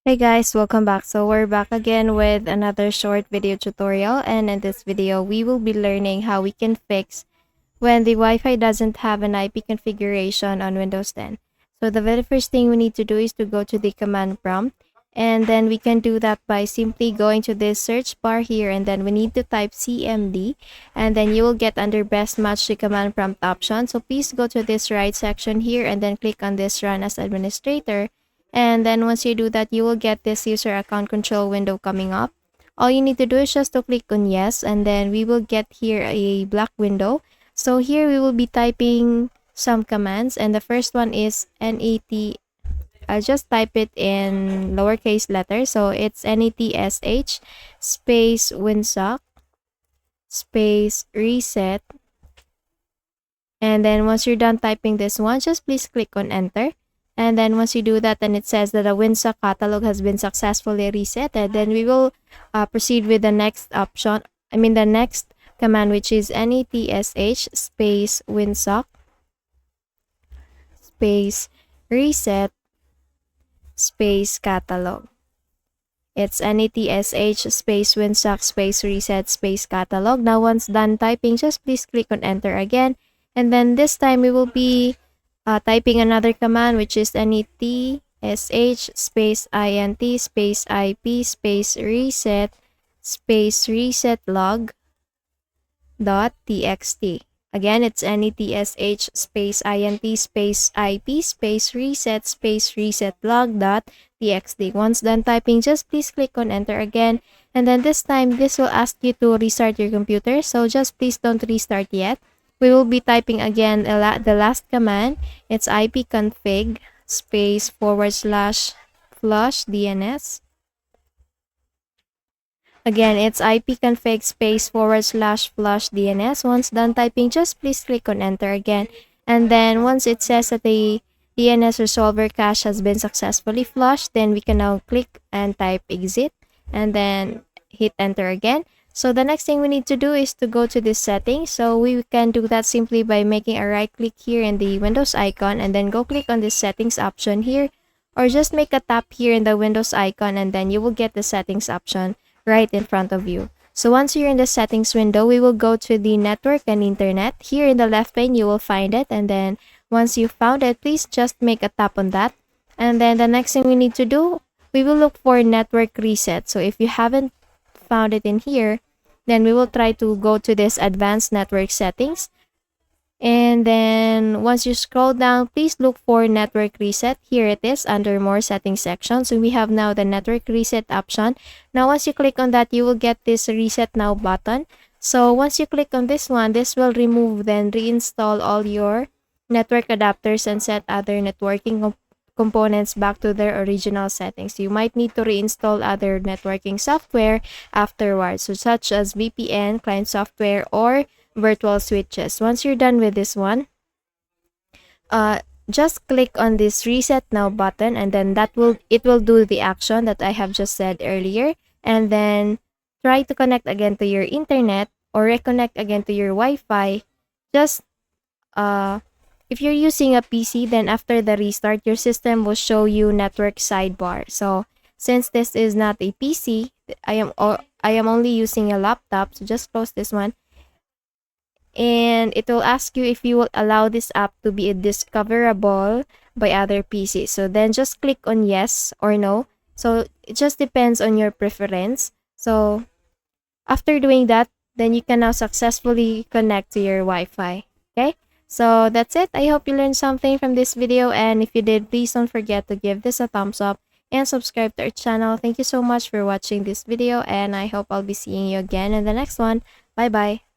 Hey guys, welcome back. So we're back again with another short video tutorial, and in this video we will be learning how we can fix when the Wi-Fi doesn't have an IP configuration on Windows 10. So the very first thing we need to do is to go to the command prompt, and then we can do that by simply going to this search bar here, and then we need to type CMD, and then you will get under best match the command prompt option. So please go to this right section here and then click on this run as administrator. And then once you do that, you will get this user account control window coming up. All you need to do is just to click on yes, and then we will get here a black window. So here we will be typing some commands, and the first one is NAT. I'll just type it in lowercase letters. So it's NATSH space winsock space reset. And then once you're done typing this one, just please click on enter. And then once you do that, then it says that the Winsock catalog has been successfully resetted. Then we will proceed with the next option. The next command, which is NATSH space Winsock space reset space catalog. It's NATSH space Winsock space reset space catalog. Now once done typing, just please click on enter again. And then this time we will be typing another command, which is NATSH space INT space IP space reset log dot txt. Again, it's NATSH space INT space IP space reset log dot txt. Once done typing, just please click on enter again. And then this time, this will ask you to restart your computer. So just please don't restart yet. We will be typing again the last command. It's ipconfig space /flush DNS. Again, it's ipconfig space /flush DNS. Once done typing, just please click on enter again. And then once it says that the DNS resolver cache has been successfully flushed, then we can now click and type exit and then hit enter again. So the next thing we need to do is to go to this setting. So we can do that simply by making a right click here in the Windows icon and then go click on this settings option here, or just make a tap here in the Windows icon and then you will get the settings option right in front of you. So once you're in the settings window, we will go to the network and internet. Here in the left pane, you will find it, and then once you found it, please just make a tap on that. And then the next thing we need to do, we will look for network reset. So if you haven't found it in here, then we will try to go to this advanced network settings, and then once you scroll down, please look for network reset. Here it is under more settings section. So we have now the network reset option. Now once you click on that, you will get this reset now button. So once you click on this one, this will remove then reinstall all your network adapters and set other networking components back to their original settings. You might need to reinstall other networking software afterwards, so such as VPN, client software, or virtual switches. Once you're done with this one, just click on this reset now button, and then it will do the action that I have just said earlier. And then try to connect again to your internet or reconnect again to your Wi-Fi. Just if you're using a PC, then after the restart, your system will show you network sidebar. So since this is not a PC, I am only using a laptop, so just close this one. And it will ask you if you will allow this app to be discoverable by other PCs. So then just click on yes or no. So it just depends on your preference. So after doing that, then you can now successfully connect to your Wi-Fi. Okay? So that's it. I hope you learned something from this video, and if you did, please don't forget to give this a thumbs up and subscribe to our channel. Thank you so much for watching this video, and I hope I'll be seeing you again in the next one. Bye bye.